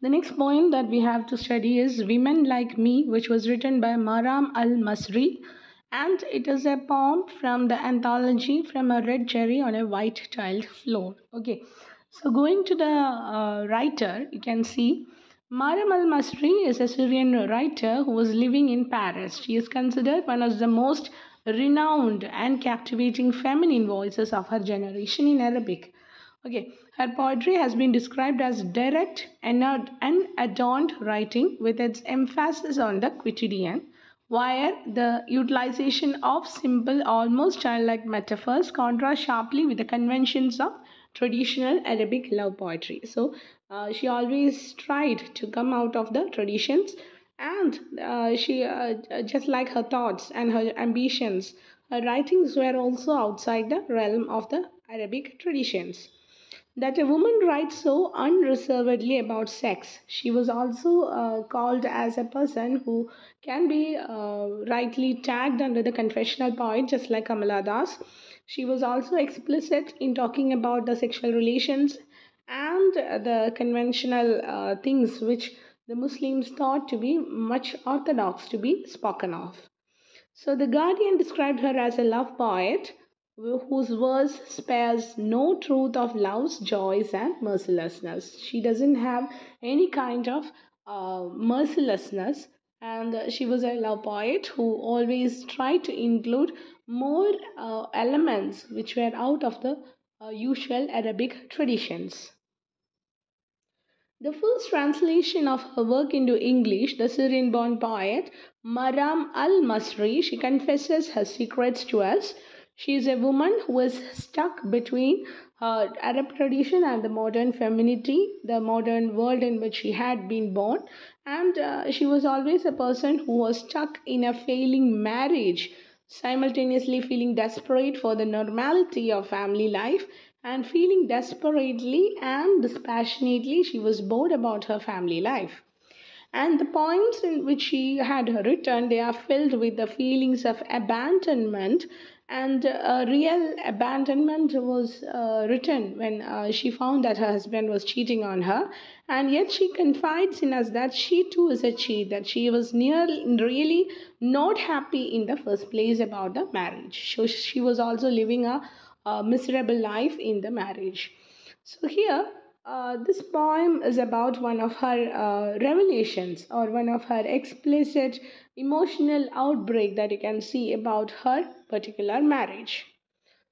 The next poem that we have to study is Women Like Me, which was written by Maram Al Massari, and it is a poem from the anthology From a Red Cherry on a White Tiled Floor. Okay, so going to the writer, you can see Maram Al Masri is a Syrian writer who was living in Paris. She is considered one of the most renowned and captivating feminine voices of her generation in Arabic. Okay, her poetry has been described as direct and unadorned writing with its emphasis on the quotidian, where the utilization of simple, almost childlike metaphors contrasts sharply with the conventions of traditional Arabic love poetry. So, she always tried to come out of the traditions, and she just like her thoughts and her ambitions, her writings were also outside the realm of the Arabic traditions. That a woman writes so unreservedly about sex. She was also called as a person who can be rightly tagged under the confessional poet, just like Kamala Das. She was also explicit in talking about the sexual relations and the conventional things which the Muslims thought to be much orthodox to be spoken of. So the Guardian described her as a love poet whose verse spares no truth of love's joys and mercilessness. She doesn't have any kind of mercilessness, and she was a love poet who always tried to include more elements which were out of the usual Arabic traditions. The first translation of her work into English, the Syrian born poet Maram Al Masri, she confesses her secrets to us. She is a woman who is stuck between her Arab tradition and the modern femininity, the modern world in which she had been born. And she was always a person who was stuck in a failing marriage, simultaneously feeling desperate for the normality of family life and feeling desperately and dispassionately she was bored about her family life. And the poems in which she had written, they are filled with the feelings of abandonment, and a real abandonment was written when she found that her husband was cheating on her, and yet she confides in us that she too is a cheat, that she was really not happy in the first place about the marriage. So she was also living a miserable life in the marriage. So here, this poem is about one of her revelations or one of her explicit emotional outbreak that you can see about her particular marriage.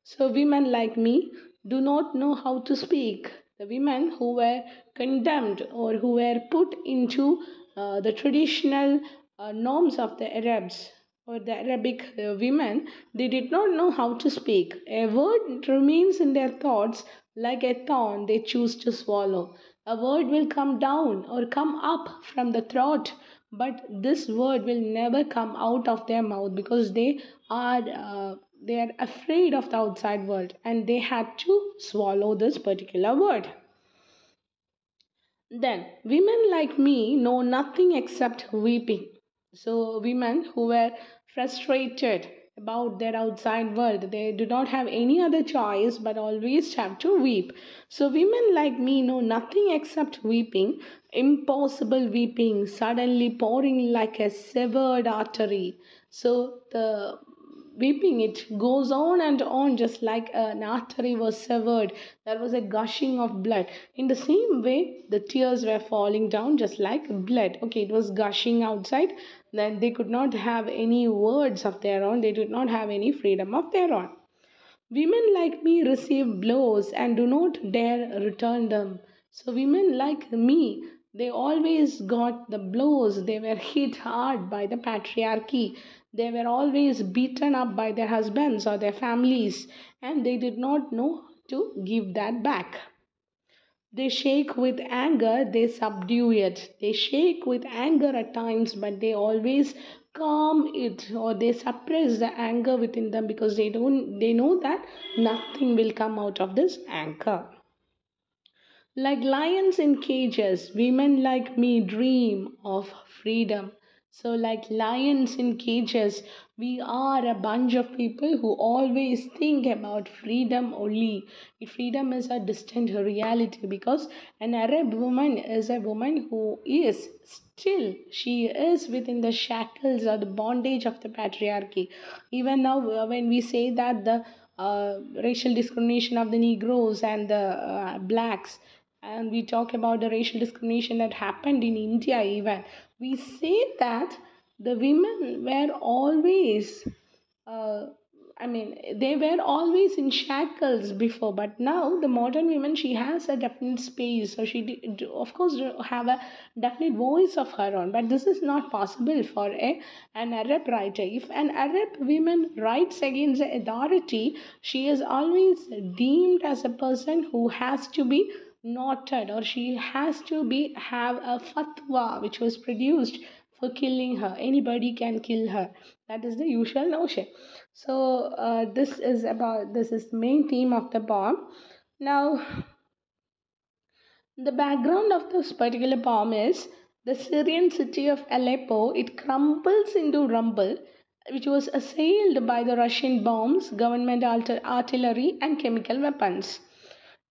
So, women like me do not know how to speak. The women who were condemned or who were put into the traditional norms of the Arabs or the Arabic women, they did not know how to speak. A word remains in their thoughts like a thorn they choose to swallow. A word will come down or come up from the throat, but this word will never come out of their mouth because they are afraid of the outside world and they had to swallow this particular word. Then, women like me know nothing except weeping. So, women who were frustrated about their outside world, they do not have any other choice but always have to weep. So, women like me know nothing except weeping, impossible weeping, suddenly pouring like a severed artery. So, the weeping, it goes on and on just like an artery was severed, there was a gushing of blood. In the same way the tears were falling down just like blood. Okay, it was gushing outside, then they could not have any words of their own, they did not have any freedom of their own. Women like me receive blows and do not dare return them. So, women like me, they always got the blows. They were hit hard by the patriarchy. They were always beaten up by their husbands or their families, and they did not know to give that back. They shake with anger, they subdue it. They shake with anger at times, but they always calm it or they suppress the anger within them because they know that nothing will come out of this anger. Like lions in cages, women like me dream of freedom. So, like lions in cages, we are a bunch of people who always think about freedom only. Freedom is a distant reality because an Arab woman is a woman who is still, she is within the shackles or the bondage of the patriarchy. Even now, when we say that the racial discrimination of the Negroes and the blacks, and we talk about the racial discrimination that happened in India, even we say that the women were always uh, they were always in shackles before, but now the modern woman, she has a definite space, so she of course have a definite voice of her own. But this is not possible for an Arab writer. If an Arab woman writes against the authority, she is always deemed as a person who has to be noted, or she has to be have a fatwa which was produced for killing her. Anybody can kill her. That is the usual notion. So this is the main theme of the poem. Now, the background of this particular poem is the Syrian city of Aleppo. It crumbles into rubble, which was assailed by the Russian bombs, government artillery, and chemical weapons.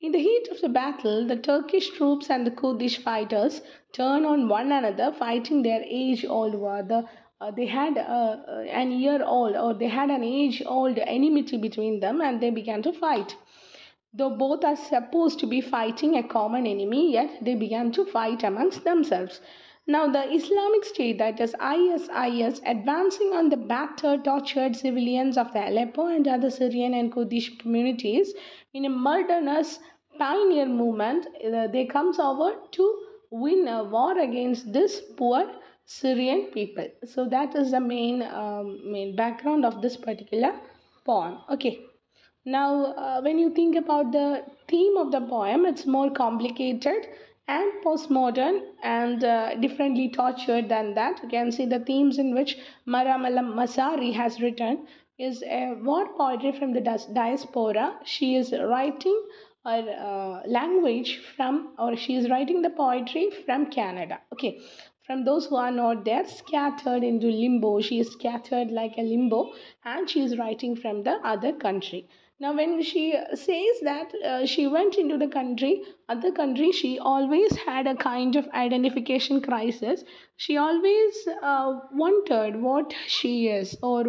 In the heat of the battle, the Turkish troops and the Kurdish fighters turn on one another, fighting their age-old war. They had an year-old, or they had an age-old enmity between them, and they began to fight. Though both are supposed to be fighting a common enemy, yet they began to fight amongst themselves. Now, the Islamic State, that is ISIS, advancing on the battered, tortured civilians of the Aleppo and other Syrian and Kurdish communities in a murderous pioneer movement, they comes over to win a war against this poor Syrian people. So that is the main background of this particular poem. Okay. Now, when you think about the theme of the poem, it's more complicated and postmodern and differently tortured than that. You can see the themes in which Maram Al Massari has written is a war poetry from the diaspora. She is writing her language from, or she is writing the poetry from Canada. Okay, from those who are not there, scattered into limbo. She is scattered like a limbo, and she is writing from the other country. Now, when she says that she went into the other country, she always had a kind of identification crisis. She always wondered what she is, or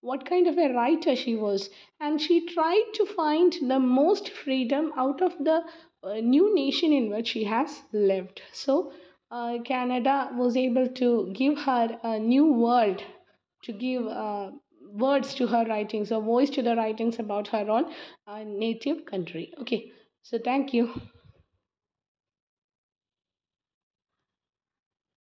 what kind of a writer she was. And she tried to find the most freedom out of the new nation in which she has lived. So, Canada was able to give her a new world, to give words to her writings, or voice to the writings about her own native country. Okay, so thank you.